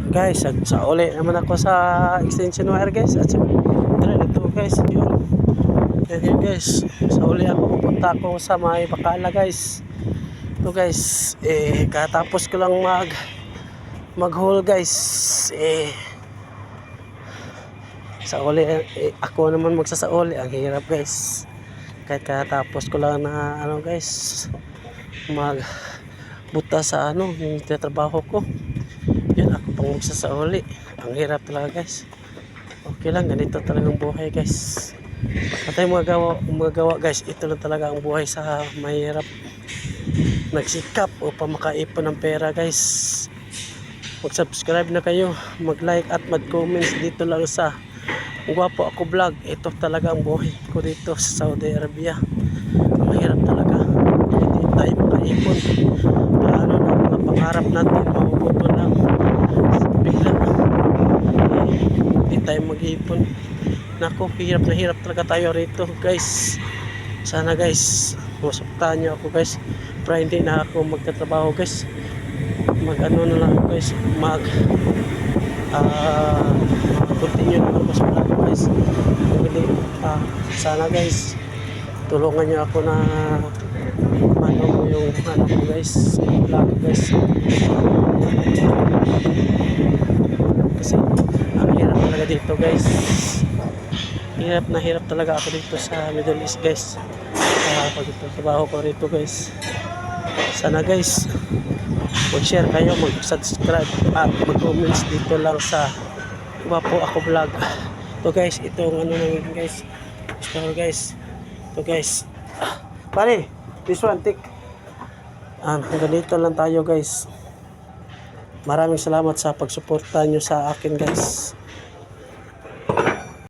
Guys, sa uli naman ako sa extension wire guys. At sa ito guys, yun. Yan guys, sa uli ako pupunta ako sa may Bacala guys. Ito guys, katapos ko lang mag-haul guys. Sa uli, ako naman magsasauli. Ang hirap guys. Kahit katapos ko lang na ano guys, magbuta sa yung trabaho ko. Yun, ako pang magsasauli. Ang hirap talaga guys. Okay lang, ganito talagang buhay guys. Patay magawa guys. Ito lang talaga ang buhay sa mahirap. Nagsikap upang makaipon ng pera guys. Mag-subscribe na kayo, mag-like at mag-comments dito lang sa Gwapo Ako Vlog. Ito talaga ang buhay ko dito sa Saudi Arabia. Mahirap talaga. Hindi tayo makaipon. Paano na mga pangarap natin mabubutol lang bigla. Hindi tayo mag-ipon. Naku, hirap na hirap talaga tayo rito guys. Sana guys, masuktahan nyo ako guys. Pero hindi na ako magtatrabaho guys. Mag-ano na lang guys. Continue na mas vlog guys. Sana guys, tulungan nyo ako na yung ko guys, vlog guys. Kasi ang hirap talaga dito guys. Hirap talaga ako dito sa Middle East guys. Pag trabaho ko rito guys. Sana guys, mag-share kayo, mag-subscribe at mag-comments dito lang sa Gwapo Ako Vlog. Ito guys, itong namin guys. Ito guys. Ito guys. Pare, this one take. Hanggang dito lang tayo guys. Maraming salamat sa pagsuporta nyo sa akin guys.